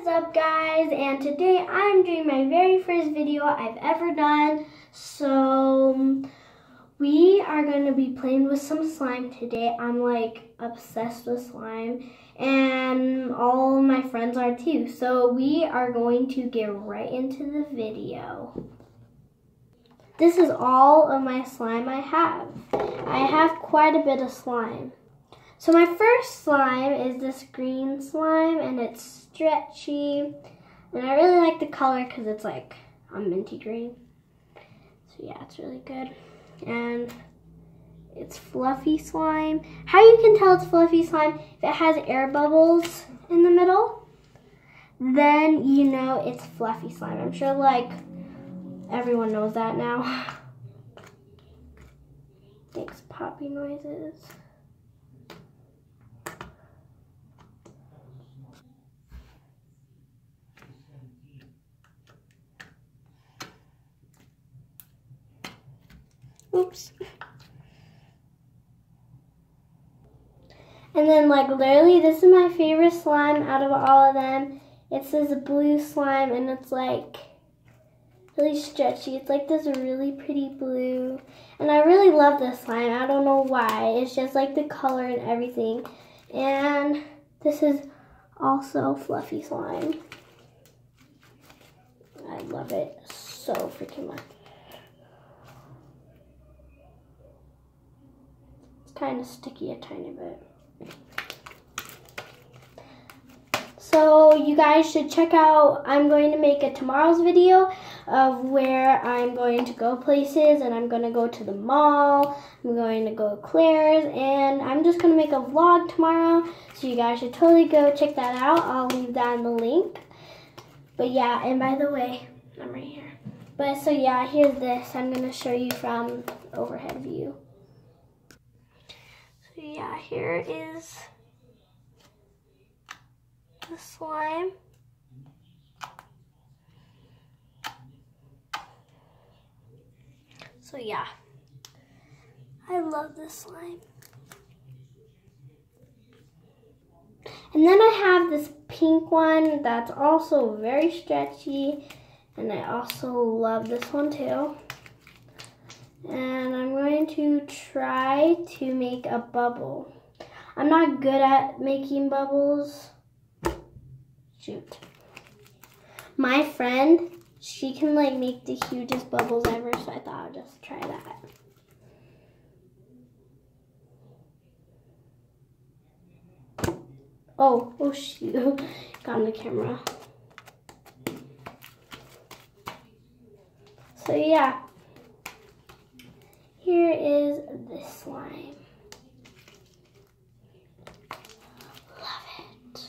What's up guys, and today I'm doing my very first video I've ever done. So we are going to be playing with some slime today. I'm like obsessed with slime and all my friends are too. So we are going to get right into the video. This is all of my slime I have. I have quite a bit of slime. So my first slime is this green slime, and it's stretchy, and I really like the color because it's like a minty green. So yeah, it's really good. And it's fluffy slime. How you can tell it's fluffy slime, if it has air bubbles in the middle, then you know it's fluffy slime. I'm sure like everyone knows that now. Makes poppy noises. Oops. And then like literally this is my favorite slime out of all of them. It's this blue slime and it's like really stretchy. It's like this really pretty blue. And I really love this slime. I don't know why. It's just like the color and everything. And this is also fluffy slime. I love it so freaking much. Kind of sticky a tiny bit. So you guys should check out, I'm going to make a tomorrow's video of where I'm going to go places, and I'm going to go to the mall, I'm going to go to Claire's, and I'm just going to make a vlog tomorrow, so you guys should totally go check that out. I'll leave that in the link. But yeah, and by the way, I'm right here. But so yeah, here's this. I'm going to show you from overhead view. So yeah, here is the slime. So yeah, I love this slime. And then I have this pink one that's also very stretchy, and I also love this one too. And I'm going to try to make a bubble. I'm not good at making bubbles. Shoot. My friend, she can like make the hugest bubbles ever, so I thought I'd just try that. Oh shoot, got on the camera. So yeah. Here is this slime. Love it.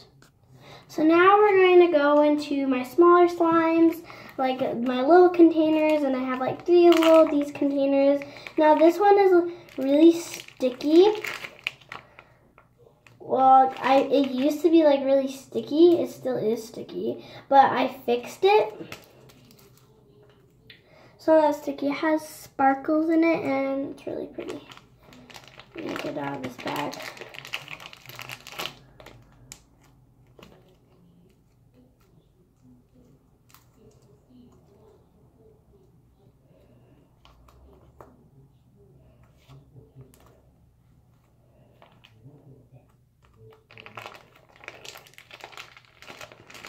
So now we're going to go into my smaller slimes, like my little containers, and I have like 3 little these containers. Now this one is really sticky. Well, it used to be like really sticky. It still is sticky, but I fixed it. So that's sticky. It has sparkles in it and it's really pretty. Let me get it out of this bag.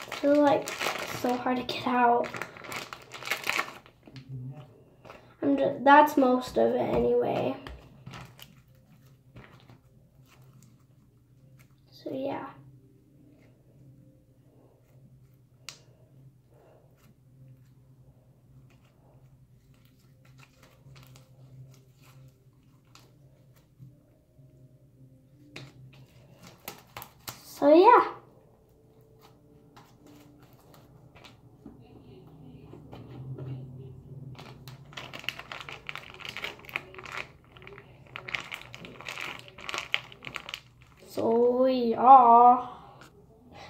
It's really like so hard to get out. That's most of it anyway. So yeah. So yeah. So yeah.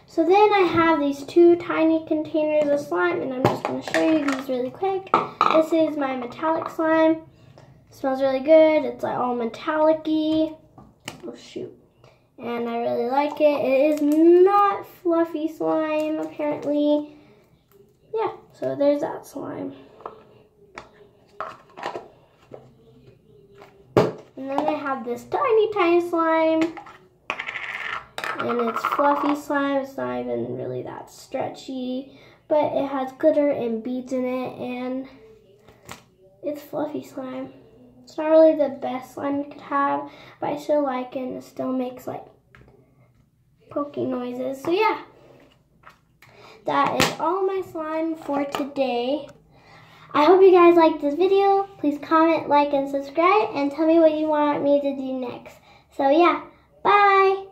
So then I have these 2 tiny containers of slime, and I'm just going to show you these really quick. This is my metallic slime. It smells really good. It's like all metallic-y. Oh shoot. and I really like it. It is not fluffy slime, apparently. Yeah, so there's that slime. And then I have this tiny, tiny slime. And it's fluffy slime. It's not even really that stretchy. But it has glitter and beads in it. And it's fluffy slime. It's not really the best slime you could have. But I still like it. And it still makes like poking noises. So yeah. That is all my slime for today. I hope you guys liked this video. Please comment, like, and subscribe, and tell me what you want me to do next. So yeah, bye!